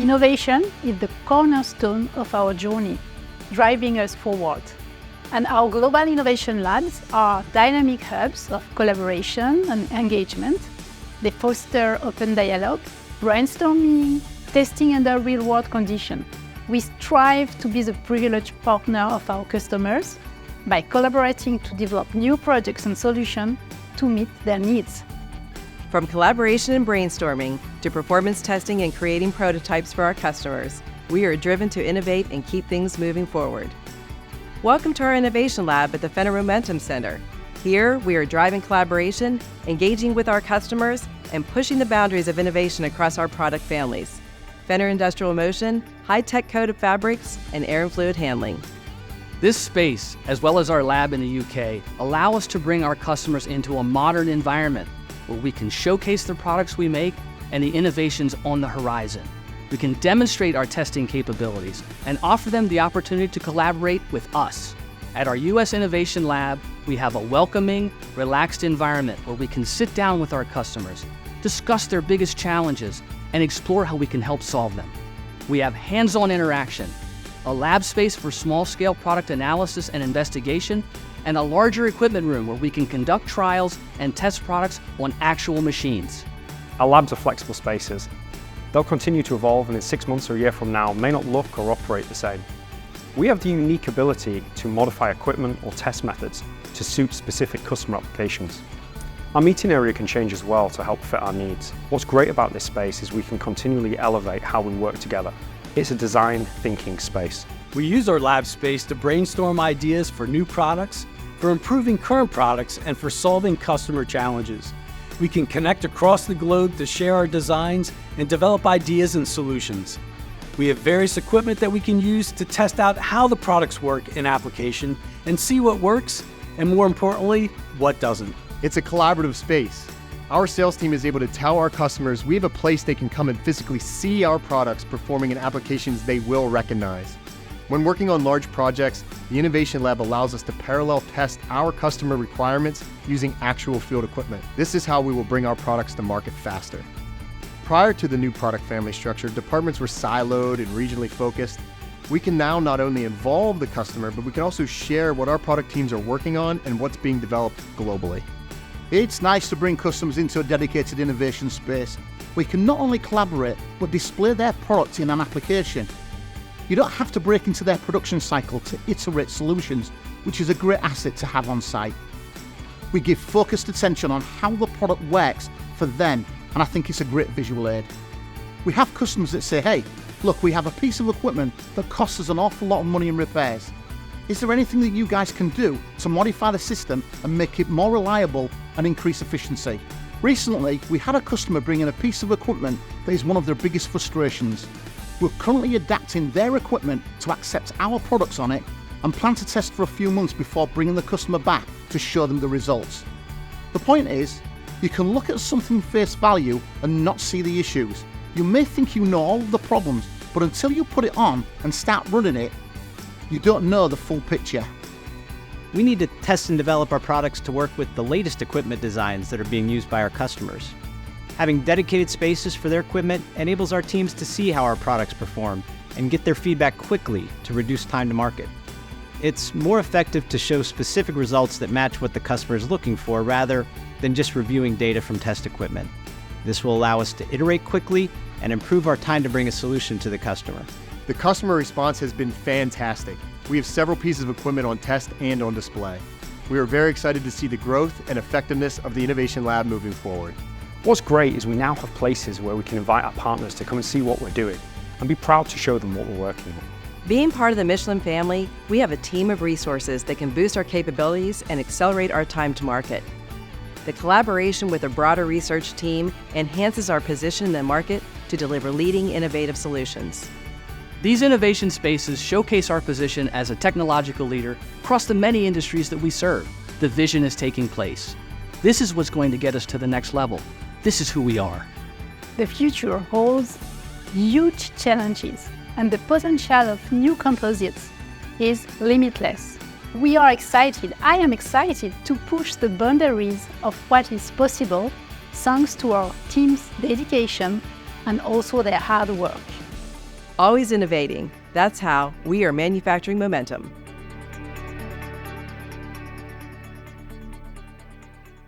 Innovation is the cornerstone of our journey, driving us forward. And our global innovation labs are dynamic hubs of collaboration and engagement. They foster open dialogue, brainstorming, testing under real-world conditions. We strive to be the privileged partner of our customers by collaborating to develop new projects and solutions to meet their needs. From collaboration and brainstorming to performance testing and creating prototypes for our customers, we are driven to innovate and keep things moving forward. Welcome to our Innovation Lab at the Fenner Momentum Center. Here, we are driving collaboration, engaging with our customers, and pushing the boundaries of innovation across our product families. Fenner Industrial Motion, high-tech coated fabrics, and air and fluid handling. This space, as well as our lab in the UK, allow us to bring our customers into a modern environment where we can showcase the products we make and the innovations on the horizon. We can demonstrate our testing capabilities and offer them the opportunity to collaborate with us. At our US Innovation Lab, we have a welcoming, relaxed environment where we can sit down with our customers, discuss their biggest challenges, and explore how we can help solve them. We have hands-on interaction, a lab space for small-scale product analysis and investigation, and a larger equipment room where we can conduct trials and test products on actual machines. Our labs are flexible spaces. They'll continue to evolve and in 6 months or a year from now may not look or operate the same. We have the unique ability to modify equipment or test methods to suit specific customer applications. Our meeting area can change as well to help fit our needs. What's great about this space is we can continually elevate how we work together. It's a design thinking space. We use our lab space to brainstorm ideas for new products, for improving current products, and for solving customer challenges. We can connect across the globe to share our designs and develop ideas and solutions. We have various equipment that we can use to test out how the products work in application and see what works, and more importantly, what doesn't. It's a collaborative space. Our sales team is able to tell our customers we have a place they can come and physically see our products performing in applications they will recognize. When working on large projects, the Innovation Lab allows us to parallel test our customer requirements using actual field equipment. This is how we will bring our products to market faster. Prior to the new product family structure, departments were siloed and regionally focused. We can now not only involve the customer, but we can also share what our product teams are working on and what's being developed globally. It's nice to bring customers into a dedicated innovation space. We can not only collaborate, but display their product in an application. You don't have to break into their production cycle to iterate solutions, which is a great asset to have on site. We give focused attention on how the product works for them, and I think it's a great visual aid. We have customers that say, hey, look, we have a piece of equipment that costs us an awful lot of money in repairs. Is there anything that you guys can do to modify the system and make it more reliable and increase efficiency? Recently, we had a customer bring in a piece of equipment that is one of their biggest frustrations. We're currently adapting their equipment to accept our products on it and plan to test for a few months before bringing the customer back to show them the results. The point is, you can look at something face value and not see the issues. You may think you know all of the problems, but until you put it on and start running it, you don't know the full picture. We need to test and develop our products to work with the latest equipment designs that are being used by our customers. Having dedicated spaces for their equipment enables our teams to see how our products perform and get their feedback quickly to reduce time to market. It's more effective to show specific results that match what the customer is looking for rather than just reviewing data from test equipment. This will allow us to iterate quickly and improve our time to bring a solution to the customer. The customer response has been fantastic. We have several pieces of equipment on test and on display. We are very excited to see the growth and effectiveness of the Innovation Lab moving forward. What's great is we now have places where we can invite our partners to come and see what we're doing and be proud to show them what we're working on. Being part of the Michelin family, we have a team of resources that can boost our capabilities and accelerate our time to market. The collaboration with a broader research team enhances our position in the market to deliver leading innovative solutions. These innovation spaces showcase our position as a technological leader across the many industries that we serve. The vision is taking place. This is what's going to get us to the next level. This is who we are. The future holds huge challenges, and the potential of new composites is limitless. We are excited, I am excited to push the boundaries of what is possible thanks to our team's dedication and also their hard work. Always innovating. That's how we are manufacturing momentum.